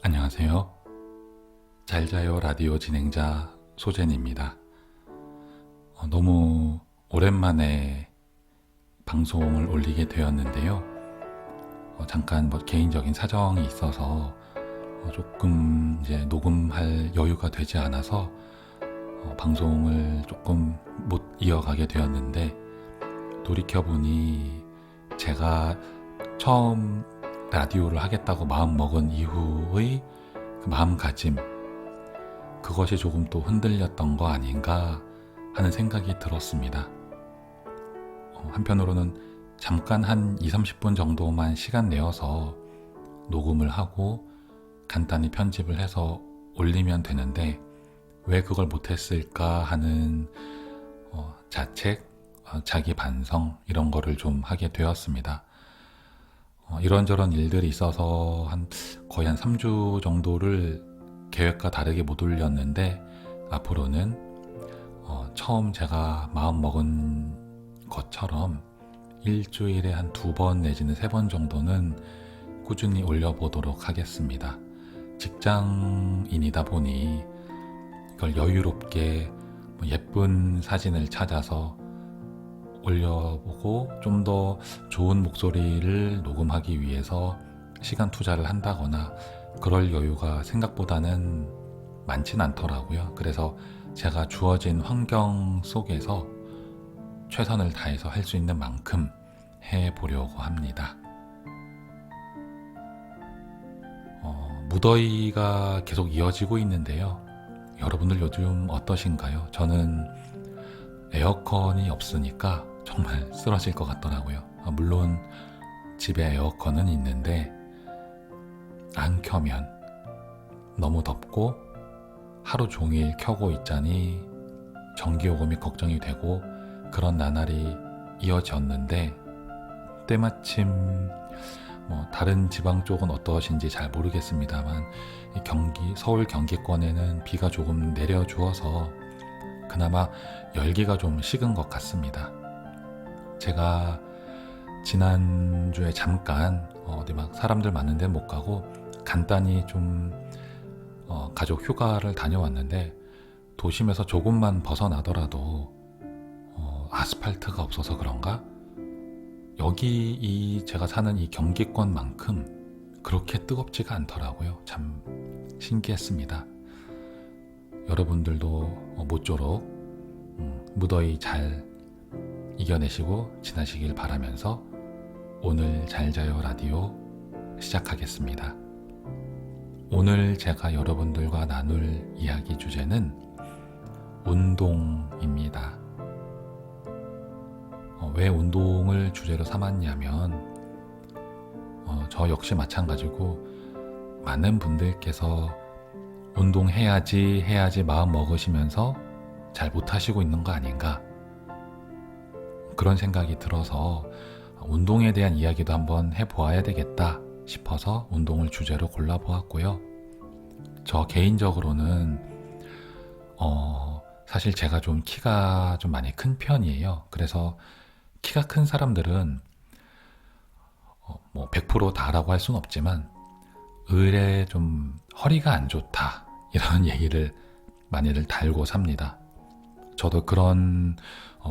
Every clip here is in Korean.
안녕하세요. 잘자요 라디오 진행자 소젠입니다. 너무 오랜만에 방송을 올리게 되었는데요. 잠깐 개인적인 사정이 있어서 조금 이제 녹음할 여유가 되지 않아서 방송을 조금 못 이어가게 되었는데, 돌이켜보니 제가 처음 라디오를 하겠다고 마음먹은 이후의 그 마음가짐, 그것이 조금 또 흔들렸던 거 아닌가 하는 생각이 들었습니다. 한편으로는 잠깐 한 20-30분 정도만 시간 내어서 녹음을 하고 간단히 편집을 해서 올리면 되는데 왜 그걸 못했을까 하는 자책, 자기 반성, 이런 거를 좀 하게 되었습니다. 이런저런 일들이 있어서 거의 한 3주 정도를 계획과 다르게 못 올렸는데, 앞으로는 처음 제가 마음먹은 것처럼 일주일에 한 2번 내지는 3번 정도는 꾸준히 올려보도록 하겠습니다. 직장인이다 보니 이걸 여유롭게 예쁜 사진을 찾아서 올려보고 좀 더 좋은 목소리를 녹음하기 위해서 시간 투자를 한다거나 그럴 여유가 생각보다는 많진 않더라고요. 그래서 제가 주어진 환경 속에서 최선을 다해서 할 수 있는 만큼 해보려고 합니다. 무더위가 계속 이어지고 있는데요. 여러분들 요즘 어떠신가요? 저는 에어컨이 없으니까 정말 쓰러질 것 같더라고요. 물론 집에 에어컨은 있는데 안 켜면 너무 덥고 하루 종일 켜고 있자니 전기요금이 걱정이 되고 그런 나날이 이어졌는데, 때마침 다른 지방 쪽은 어떠신지 잘 모르겠습니다만 서울 경기권에는 비가 조금 내려주어서 그나마 열기가 좀 식은 것 같습니다. 제가 지난주에 잠깐 어디 사람들 많은 데는 못 가고 간단히 좀 가족 휴가를 다녀왔는데, 도심에서 조금만 벗어나더라도 아스팔트가 없어서 그런가? 여기 제가 사는 이 경기권만큼 그렇게 뜨겁지가 않더라고요. 참 신기했습니다. 여러분들도 모쪼록 무더위 잘 이겨내시고 지나시길 바라면서 오늘 잘자요 라디오 시작하겠습니다. 오늘 제가 여러분들과 나눌 이야기 주제는 운동입니다. 왜 운동을 주제로 삼았냐면 저 역시 마찬가지고 많은 분들께서 운동해야지 마음 먹으시면서 잘 못하시고 있는 거 아닌가, 그런 생각이 들어서 운동에 대한 이야기도 한번 해보아야 되겠다 싶어서 운동을 주제로 골라보았고요. 저 개인적으로는 사실 제가 좀 키가 좀 많이 큰 편이에요. 그래서 키가 큰 사람들은 100% 다라고 할 수는 없지만 의례 좀 허리가 안 좋다, 이런 얘기를 많이들 달고 삽니다. 저도 그런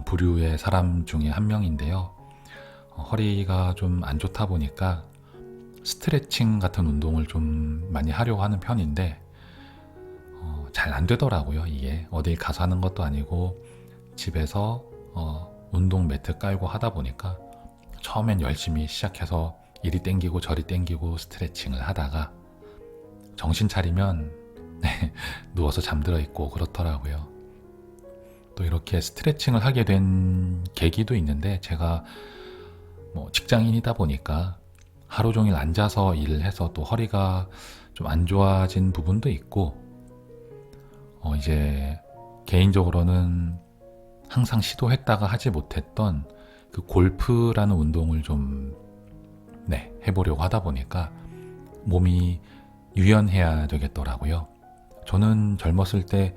부류의 사람 중에 한 명인데요. 허리가 좀 안 좋다 보니까 스트레칭 같은 운동을 좀 많이 하려고 하는 편인데 잘 안 되더라고요. 이게 어딜 가서 하는 것도 아니고 집에서 운동 매트 깔고 하다 보니까 처음엔 열심히 시작해서 이리 땡기고 저리 땡기고 스트레칭을 하다가 정신 차리면 누워서 잠들어 있고 그렇더라고요. 또 이렇게 스트레칭을 하게 된 계기도 있는데, 제가 직장인이다 보니까 하루 종일 앉아서 일을 해서 또 허리가 좀 안 좋아진 부분도 있고, 이제 개인적으로는 항상 시도했다가 하지 못했던 그 골프라는 운동을 좀 해보려고 하다 보니까 몸이 유연해야 되겠더라고요. 저는 젊었을 때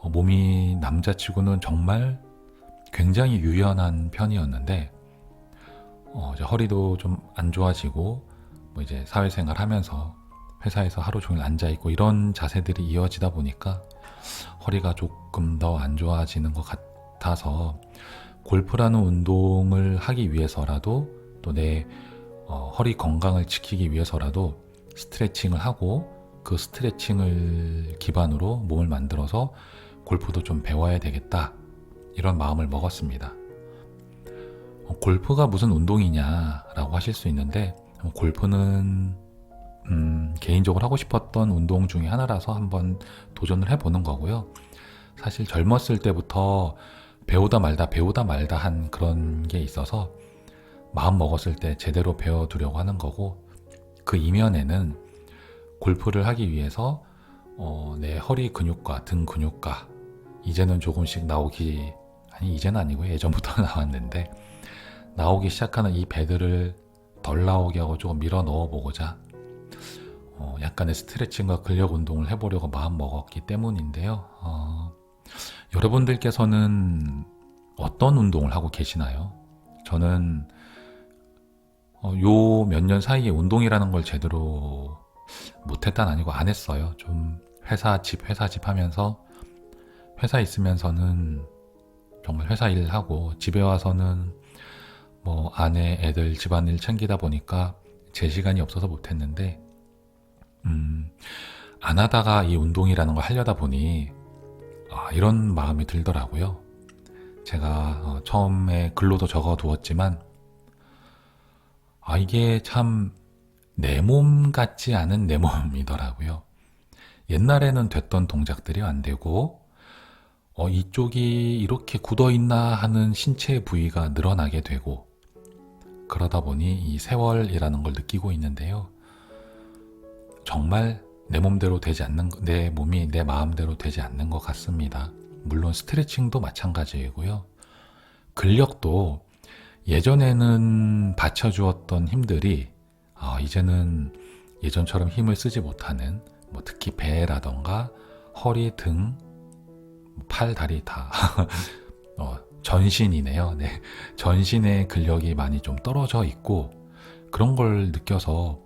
몸이 남자치고는 정말 굉장히 유연한 편이었는데, 이제 허리도 좀 안 좋아지고 이제 사회생활 하면서 회사에서 하루 종일 앉아있고 이런 자세들이 이어지다 보니까 허리가 조금 더 안 좋아지는 것 같아서, 골프라는 운동을 하기 위해서라도 또 내 허리 건강을 지키기 위해서라도 스트레칭을 하고, 그 스트레칭을 기반으로 몸을 만들어서 골프도 좀 배워야 되겠다, 이런 마음을 먹었습니다. 골프가 무슨 운동이냐라고 하실 수 있는데, 골프는 개인적으로 하고 싶었던 운동 중에 하나라서 한번 도전을 해보는 거고요. 사실 젊었을 때부터 배우다 말다 한 그런 게 있어서 마음 먹었을 때 제대로 배워두려고 하는 거고, 그 이면에는 골프를 하기 위해서 내 허리 근육과 등 근육과 이제는 조금씩 이제는 아니고 예전부터 나왔는데 나오기 시작하는 이 배들을 덜 나오게 하고 조금 밀어 넣어 보고자 약간의 스트레칭과 근력 운동을 해보려고 마음 먹었기 때문인데요. 여러분들께서는 어떤 운동을 하고 계시나요? 저는 요 몇 년 사이에 운동이라는 걸 제대로 못했다는 아니고 안 했어요. 좀 회사 집 하면서, 회사 있으면서는 정말 회사 일하고 집에 와서는 아내, 애들, 집안일 챙기다 보니까 제 시간이 없어서 못했는데, 안 하다가 이 운동이라는 걸 하려다 보니 이런 마음이 들더라고요. 제가 처음에 글로도 적어두었지만 이게 참 내 몸 같지 않은 내 몸이더라고요. 옛날에는 됐던 동작들이 안 되고 이쪽이 이렇게 굳어있나 하는 신체 부위가 늘어나게 되고, 그러다 보니 이 세월이라는 걸 느끼고 있는데요. 정말 내 몸이 내 마음대로 되지 않는 것 같습니다. 물론 스트레칭도 마찬가지이고요. 근력도 예전에는 받쳐주었던 힘들이 이제는 예전처럼 힘을 쓰지 못하는, 특히 배라던가 허리, 등, 팔, 다리 다 전신이네요. 전신의 근력이 많이 좀 떨어져 있고, 그런 걸 느껴서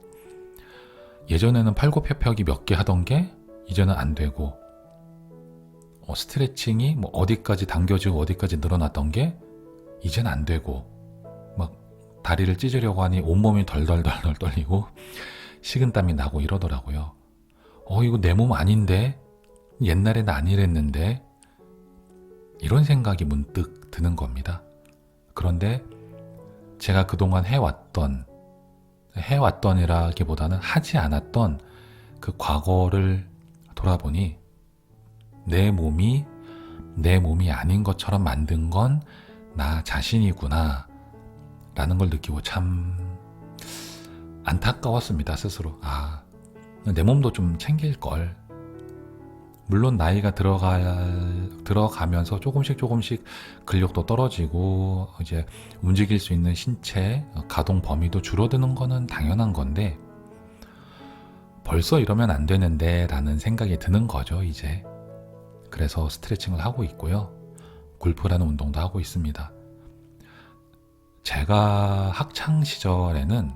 예전에는 팔굽혀펴기 몇 개 하던 게 이제는 안 되고, 스트레칭이 어디까지 당겨지고 어디까지 늘어났던 게 이제는 안 되고, 다리를 찢으려고 하니 온몸이 덜덜덜 떨리고 식은땀이 나고 이러더라고요. 이거 내 몸 아닌데? 옛날에는 안 이랬는데? 이런 생각이 문득 드는 겁니다. 그런데 제가 그동안 해왔던이라기보다는 하지 않았던 그 과거를 돌아보니 내 몸이 아닌 것처럼 만든 건 나 자신이구나 라는 걸 느끼고 참 안타까웠습니다. 스스로. 내 몸도 좀 챙길 걸. 물론 나이가 들어가면서 조금씩 근력도 떨어지고 이제 움직일 수 있는 신체 가동 범위도 줄어드는 거는 당연한 건데, 벌써 이러면 안 되는데 라는 생각이 드는 거죠, 이제. 그래서 스트레칭을 하고 있고요. 골프라는 운동도 하고 있습니다. 제가 학창 시절에는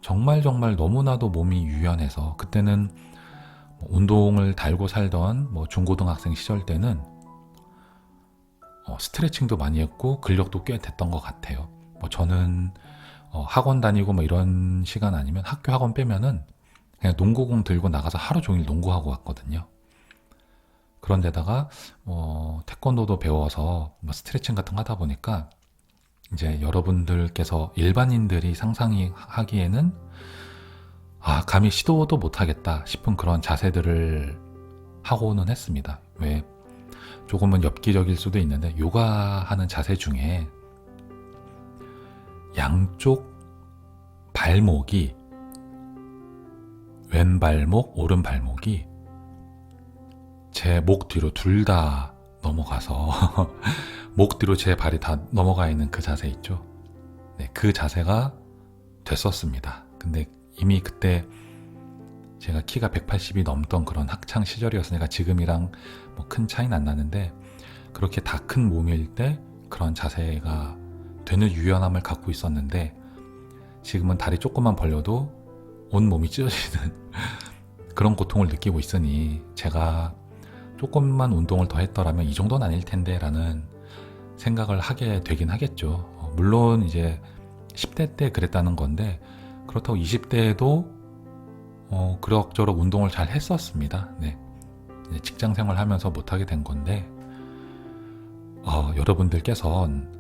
정말 너무나도 몸이 유연해서, 그때는 운동을 달고 살던 중고등학생 시절 때는 스트레칭도 많이 했고 근력도 꽤 됐던 것 같아요. 저는 학원 다니고 이런 시간 아니면 학교 학원 빼면은 그냥 농구공 들고 나가서 하루 종일 농구하고 왔거든요. 그런데다가 태권도도 배워서 뭐 스트레칭 같은 거 하다 보니까 이제 여러분들께서 일반인들이 상상하기에는 감히 시도도 못하겠다 싶은 그런 자세들을 하고는 했습니다. 왜 조금은 엽기적일 수도 있는데 요가하는 자세 중에 양쪽 발목이 왼 발목, 오른 발목이 제 목 뒤로 둘 다 넘어가서 목 뒤로 제 발이 다 넘어가 있는 그 자세 있죠. 네, 그 자세가 됐었습니다. 근데 이미 그때 제가 키가 180이 넘던 그런 학창 시절이었으니까 지금이랑 뭐 큰 차이는 안 나는데 그렇게 다 큰 몸일 때 그런 자세가 되는 유연함을 갖고 있었는데 지금은 다리 조금만 벌려도 온 몸이 찢어지는 그런 고통을 느끼고 있으니 제가 조금만 운동을 더 했더라면 이 정도는 아닐 텐데 라는 생각을 하게 되긴 하겠죠. 물론 이제 10대 때 그랬다는 건데 그렇다고 20대에도 그럭저럭 운동을 잘 했었습니다. 네. 직장 생활 하면서 못하게 된 건데 여러분들께선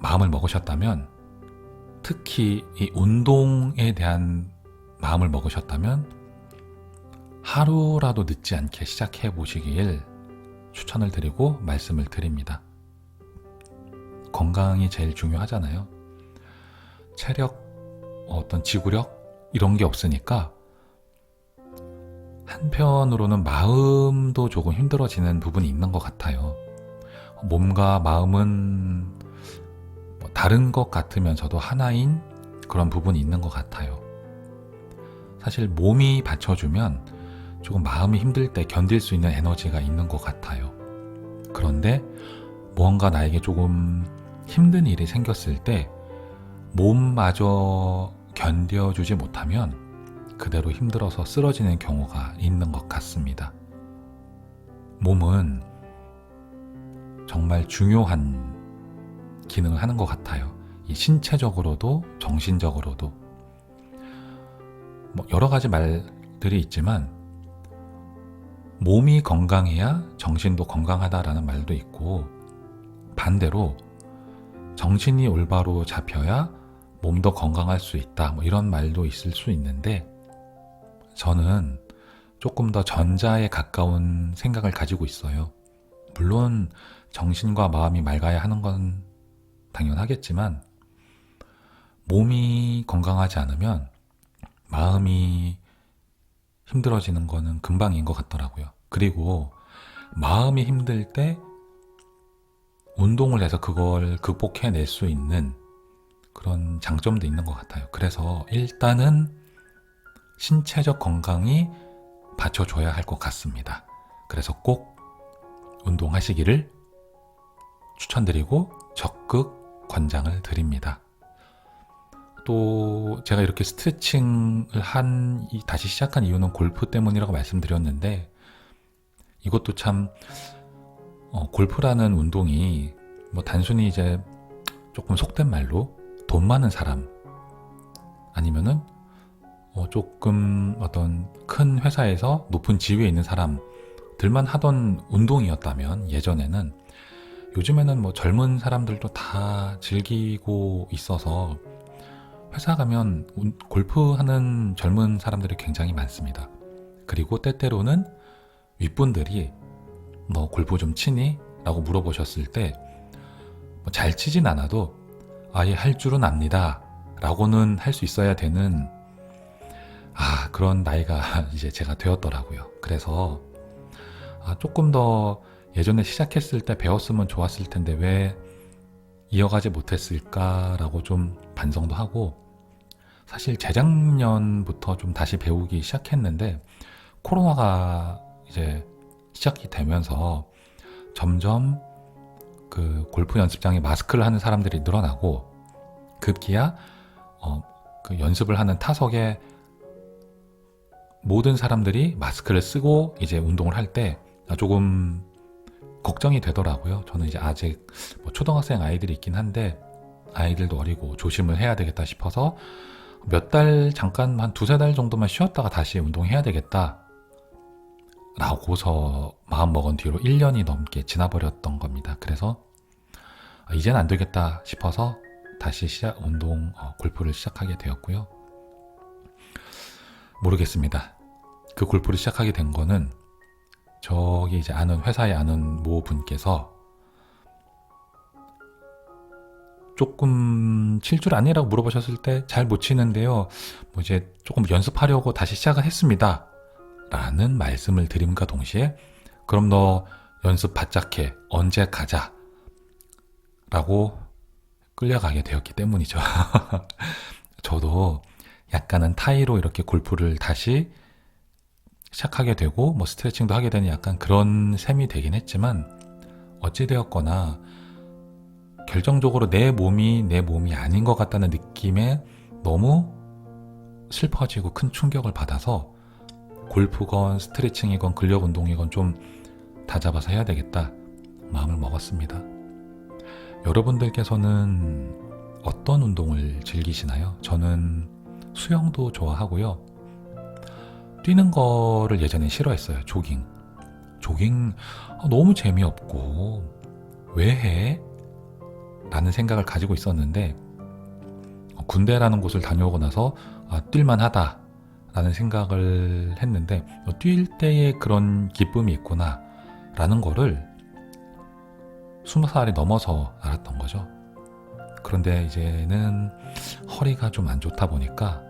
마음을 먹으셨다면 특히 이 운동에 대한 마음을 먹으셨다면 하루라도 늦지 않게 시작해 보시길 추천을 드리고 말씀을 드립니다. 건강이 제일 중요하잖아요. 체력, 어떤 지구력 이런 게 없으니까 한편으로는 마음도 조금 힘들어지는 부분이 있는 것 같아요. 몸과 마음은 다른 것 같으면서도 하나인 그런 부분이 있는 것 같아요. 사실 몸이 받쳐주면 조금 마음이 힘들 때 견딜 수 있는 에너지가 있는 것 같아요. 그런데 무언가 나에게 조금 힘든 일이 생겼을 때 몸마저 견뎌주지 못하면 그대로 힘들어서 쓰러지는 경우가 있는 것 같습니다. 몸은 정말 중요한 기능을 하는 것 같아요. 이 신체적으로도 정신적으로도 여러 가지 말들이 있지만 몸이 건강해야 정신도 건강하다라는 말도 있고 반대로 정신이 올바로 잡혀야 몸도 건강할 수 있다 이런 말도 있을 수 있는데 저는 조금 더 전자에 가까운 생각을 가지고 있어요. 물론 정신과 마음이 맑아야 하는 건 당연하겠지만 몸이 건강하지 않으면 마음이 힘들어지는 거는 금방인 것 같더라고요. 그리고 마음이 힘들 때 운동을 해서 그걸 극복해낼 수 있는 그런 장점도 있는 것 같아요. 그래서 일단은 신체적 건강이 받쳐줘야 할 것 같습니다. 그래서 꼭 운동하시기를 추천드리고 적극 권장을 드립니다. 또 제가 이렇게 스트레칭을 다시 시작한 이유는 골프 때문이라고 말씀드렸는데 이것도 참 골프라는 운동이 단순히 이제 조금 속된 말로 돈 많은 사람 아니면은 조금 어떤 큰 회사에서 높은 지위에 있는 사람들만 하던 운동이었다면 예전에는 요즘에는 젊은 사람들도 다 즐기고 있어서 회사 가면 골프하는 젊은 사람들이 굉장히 많습니다. 그리고 때때로는 윗분들이 너 골프 좀 치니? 라고 물어보셨을 때 잘 치진 않아도 예, 할 줄은 압니다 라고는 할 수 있어야 되는 그런 나이가 이제 제가 되었더라고요. 그래서 조금 더 예전에 시작했을 때 배웠으면 좋았을 텐데 왜 이어가지 못했을까라고 좀 반성도 하고 사실 재작년부터 좀 다시 배우기 시작했는데 코로나가 이제 시작이 되면서 점점 그 골프 연습장에 마스크를 하는 사람들이 늘어나고 급기야 그 연습을 하는 타석에 모든 사람들이 마스크를 쓰고 이제 운동을 할 때 조금 걱정이 되더라고요. 저는 이제 아직 초등학생 아이들이 있긴 한데 아이들도 어리고 조심을 해야 되겠다 싶어서 몇 달 잠깐 한 두세 달 정도만 쉬었다가 다시 운동해야 되겠다 라고서 마음먹은 뒤로 1년이 넘게 지나버렸던 겁니다. 그래서 이제는 안 되겠다 싶어서 다시 골프를 시작하게 되었고요. 모르겠습니다. 그 골프를 시작하게 된 거는 저기 이제 회사에 아는 모 분께서 조금 칠 줄 아니라고 물어보셨을 때 잘 못 치는데요. 뭐 이제 조금 연습하려고 다시 시작을 했습니다. 라는 말씀을 드림과 동시에 그럼 너 연습 바짝 해. 언제 가자. 라고 끌려가게 되었기 때문이죠. 저도 약간은 타이로 이렇게 골프를 다시 시작하게 되고 뭐 스트레칭도 하게 되는 약간 그런 셈이 되긴 했지만 어찌되었거나 결정적으로 내 몸이 아닌 것 같다는 느낌에 너무 슬퍼지고 큰 충격을 받아서 골프건 스트레칭이건 근력 운동이건 좀 다잡아서 해야 되겠다 마음을 먹었습니다. 여러분들께서는 어떤 운동을 즐기시나요? 저는 수영도 좋아하고요. 뛰는 거를 예전에 싫어했어요. 조깅 너무 재미없고 왜 해? 라는 생각을 가지고 있었는데 군대라는 곳을 다녀오고 나서 뛸만하다 라는 생각을 했는데 뛸 때의 그런 기쁨이 있구나 라는 거를 20살이 넘어서 알았던 거죠. 그런데 이제는 허리가 좀 안 좋다 보니까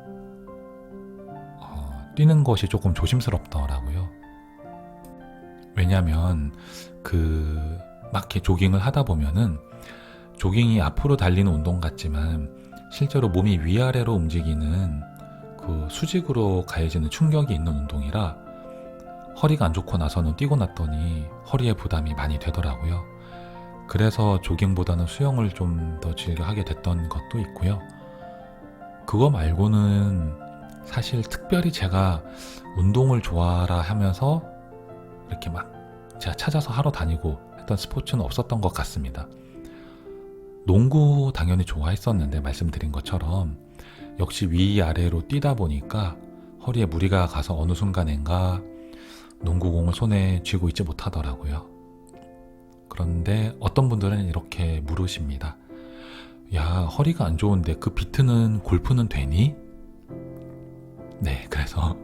뛰는 것이 조금 조심스럽더라고요. 왜냐하면 막 이렇게 조깅을 하다 보면은 조깅이 앞으로 달리는 운동 같지만 실제로 몸이 위아래로 움직이는 그 수직으로 가해지는 충격이 있는 운동이라 허리가 안 좋고 나서는 뛰고 났더니 허리에 부담이 많이 되더라고요. 그래서 조깅보다는 수영을 좀 더 즐겨 하게 됐던 것도 있고요. 그거 말고는 사실 특별히 제가 운동을 좋아라 하면서 이렇게 막 제가 찾아서 하러 다니고 했던 스포츠는 없었던 것 같습니다. 농구 당연히 좋아했었는데 말씀드린 것처럼 역시 위아래로 뛰다 보니까 허리에 무리가 가서 어느 순간인가 농구공을 손에 쥐고 있지 못하더라고요. 그런데 어떤 분들은 이렇게 물으십니다. 야, 허리가 안 좋은데 그 비트는 골프는 되니? 네, 그래서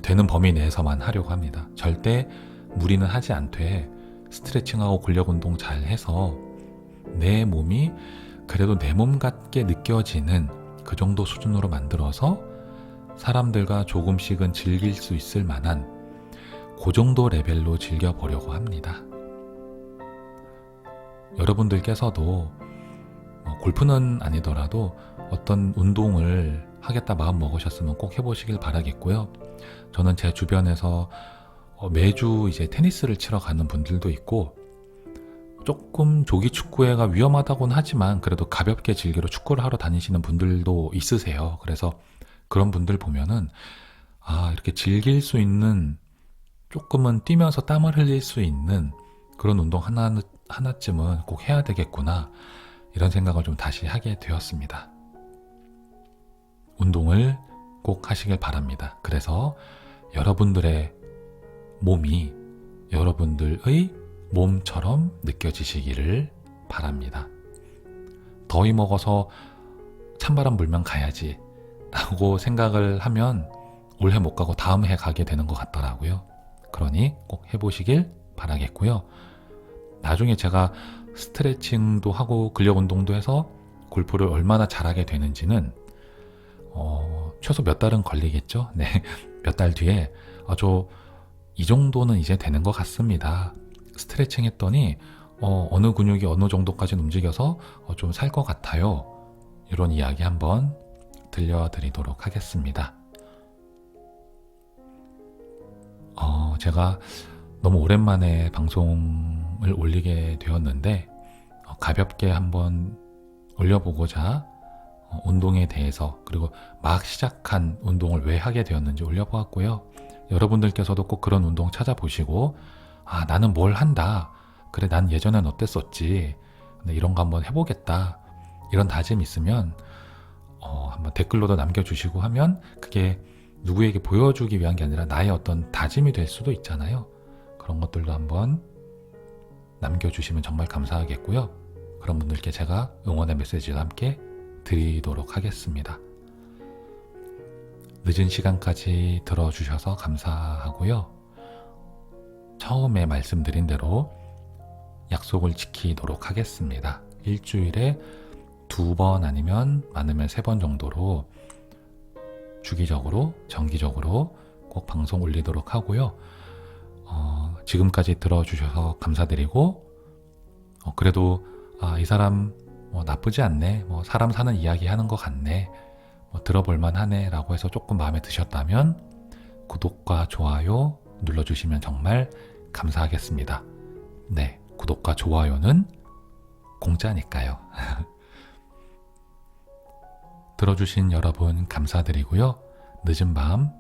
되는 범위 내에서만 하려고 합니다. 절대 무리는 하지 않되 스트레칭하고 근력 운동 잘 해서 내 몸이 그래도 내 몸 같게 느껴지는 그 정도 수준으로 만들어서 사람들과 조금씩은 즐길 수 있을 만한 그 정도 레벨로 즐겨보려고 합니다. 여러분들께서도 골프는 아니더라도 어떤 운동을 하겠다 마음 먹으셨으면 꼭 해보시길 바라겠고요. 저는 제 주변에서 매주 이제 테니스를 치러 가는 분들도 있고 조금 조기 축구회가 위험하다고는 하지만 그래도 가볍게 즐기러 축구를 하러 다니시는 분들도 있으세요. 그래서 그런 분들 보면은 이렇게 즐길 수 있는 조금은 뛰면서 땀을 흘릴 수 있는 그런 운동 하나쯤은 꼭 해야 되겠구나 이런 생각을 좀 다시 하게 되었습니다. 운동을 꼭 하시길 바랍니다. 그래서 여러분들의 몸이 여러분들의 몸처럼 느껴지시기를 바랍니다. 더위 먹어서 찬바람 불면 가야지 라고 생각을 하면 올해 못 가고 다음 해 가게 되는 것 같더라고요. 그러니 꼭 해보시길 바라겠고요. 나중에 제가 스트레칭도 하고 근력 운동도 해서 골프를 얼마나 잘하게 되는지는 최소 몇 달은 걸리겠죠. 네, 몇 달 뒤에 저 이 정도는 이제 되는 것 같습니다. 스트레칭 했더니 어느 근육이 어느 정도까지는 움직여서 좀 살 것 같아요. 이런 이야기 한번 들려드리도록 하겠습니다. 제가 너무 오랜만에 방송을 올리게 되었는데 가볍게 한번 올려보고자 운동에 대해서 그리고 막 시작한 운동을 왜 하게 되었는지 올려보았고요. 여러분들께서도 꼭 그런 운동 찾아보시고 나는 뭘 한다. 그래, 난 예전엔 어땠었지. 이런 거 한번 해보겠다. 이런 다짐 있으면 한번 댓글로도 남겨주시고 하면 그게 누구에게 보여주기 위한 게 아니라 나의 어떤 다짐이 될 수도 있잖아요. 그런 것들도 한번 남겨주시면 정말 감사하겠고요. 그런 분들께 제가 응원의 메시지도 함께 드리도록 하겠습니다. 늦은 시간까지 들어주셔서 감사하고요. 처음에 말씀드린 대로 약속을 지키도록 하겠습니다. 일주일에 2번 아니면 많으면 3번 정도로 주기적으로 정기적으로 꼭 방송 올리도록 하고요. 지금까지 들어주셔서 감사드리고 그래도 이 사람 나쁘지 않네, 사람 사는 이야기 하는 것 같네, 들어볼만 하네 라고 해서 조금 마음에 드셨다면 구독과 좋아요 눌러주시면 정말 감사하겠습니다. 네, 구독과 좋아요는 공짜니까요. 들어주신 여러분 감사드리고요. 늦은 밤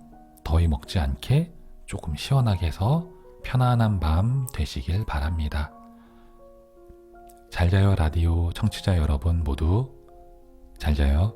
더위 먹지 않게 조금 시원하게 해서 편안한 밤 되시길 바랍니다. 잘 자요 라디오 청취자 여러분 모두 잘 자요.